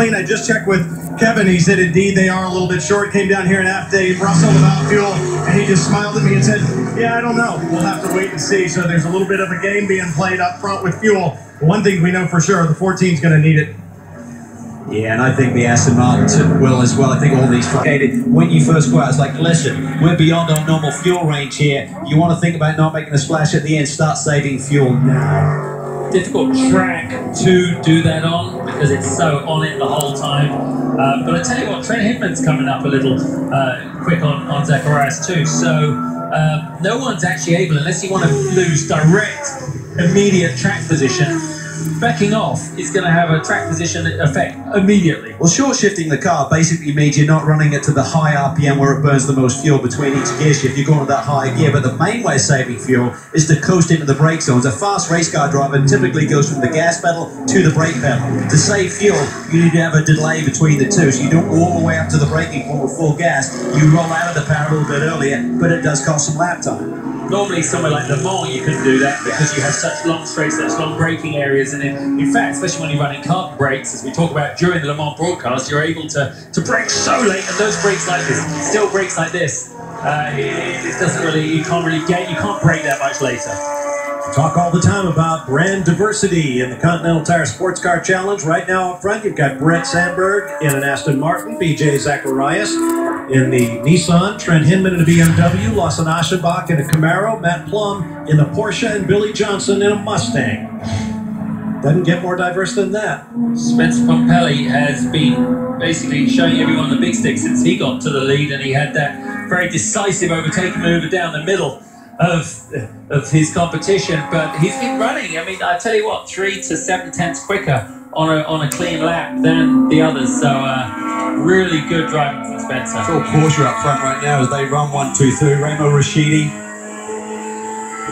clean. I just checked with Kevin. He said indeed they are a little bit short. Came down here in half day, rustled about fuel, and he just smiled at me and said, yeah, I don't know. We'll have to wait and see. So there's a little bit of a game being played up front with fuel. One thing we know for sure, the 14's going to need it. Yeah, and I think the Aston Martin will as well. I think all these when you first go out, it's like, listen, we're beyond our normal fuel range here. You want to think about not making a splash at the end, start saving fuel now. Difficult track to do that on because it's so on it the whole time. But I tell you what, Trent Hinman's coming up a little quick on Zacharias too. So no one's actually able, unless you want to lose direct, immediate track position, backing off is going to have a track position effect immediately. Well, short shifting the car basically means you're not running it to the high RPM where it burns the most fuel between each gear shift. You're going to that high gear, but the main way of saving fuel is to coast into the brake zones. A fast race car driver typically goes from the gas pedal to the brake pedal. To save fuel, you need to have a delay between the two, so you don't go all the way up to the braking point with full gas. You roll out of the power a little bit earlier, but it does cost some lap time. Normally somewhere like Le Mans you couldn't do that because you have such long straights, such long braking areas, and in fact, especially when you're running carbon brakes, as we talk about during the Le Mans broadcast, you're able to brake so late, and those brakes like this, still brakes like this, it doesn't really, you can't brake that much later. Talk all the time about brand diversity in the Continental Tire Sports Car Challenge. Right now up front, you've got Brett Sandberg in an Aston Martin, BJ Zacharias in the Nissan, Trent Hinman in a BMW, Lawson Aschenbach in a Camaro, Matt Plum in a Porsche, and Billy Johnson in a Mustang. Doesn't get more diverse than that. Spencer Pompelli has been basically showing everyone the big stick since he got to the lead, and he had that very decisive overtaking maneuver down the middle of his competition, but he's been running. I mean, I tell you what, 3 to 7 tenths quicker on a clean lap than the others. So really good driving from Spencer. It's all Porsche up front right now as they run 1, 2, 3. Remo Rashidi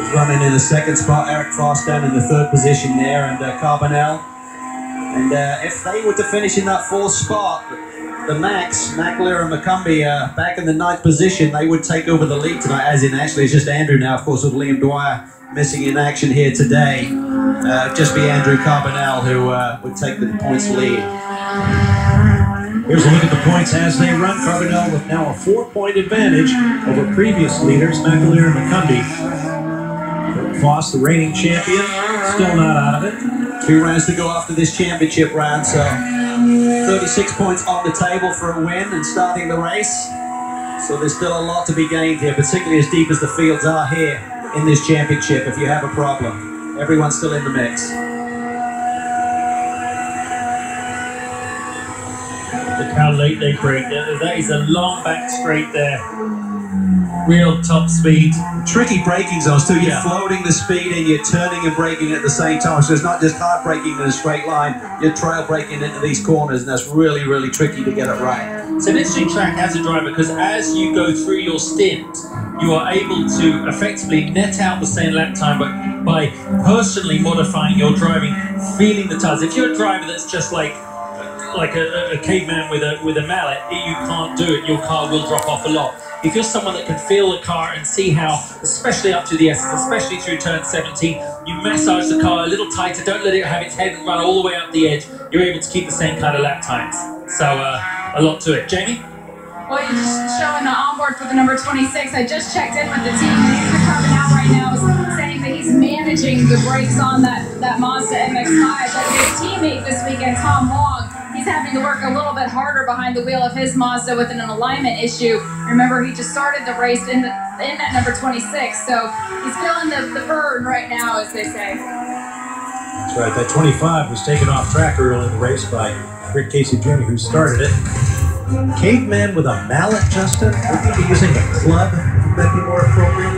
is running in the second spot. Eric Frost down in the third position there, and Carbonell. And if they were to finish in that fourth spot, the Max, McAleer and McCumbee back in the 9th position, they would take over the lead tonight, as in actually it's just Andrew now, of course, with Liam Dwyer missing in action here today. Just be Andrew Carbonell who would take the points lead. Here's a look at the points as they run. Carbonell with now a 4-point advantage over previous leaders, McAleer and McCumbee. Foss, the reigning champion, still not out of it. 2 rounds to go after this championship round, so 36 points on the table for a win and starting the race. So there's still a lot to be gained here, particularly as deep as the fields are here in this championship. If you have a problem, everyone's still in the mix. Look how late they brake. That is a long back straight there. Real top speed. Tricky braking zones too. You're floating the speed and you're turning and braking at the same time. So it's not just hard braking in a straight line. You're trail braking into these corners, and that's really, really tricky to get it right. It's an interesting track as a driver because as you go through your stint, you are able to effectively net out the same lap time, but by personally modifying your driving, feeling the tires. If you're a driver that's just like a caveman with a mallet, you can't do it. Your car will drop off a lot. If you're someone that can feel the car and see how, especially up to the S's, especially through turn 17, you massage the car a little tighter, don't let it have its head and run all the way up the edge, you're able to keep the same kind of lap times. So a lot to it. Jamie? Well, you're just showing the onboard for the number 26. I just checked in with the team. Andrew Carbonell right now is saying that he's managing the brakes on that Mazda MX-5, but his teammate this weekend, Tom Long, he's having to work a little bit harder behind the wheel of his Mazda with an alignment issue. Remember, he just started the race in that number 26, so he's feeling the burn right now, as they say. That's right, that 25 was taken off track early in the race by Rick Casey Jr., who started it. Caveman with a mallet, Justin? Would you be using a club? Would that be more appropriate?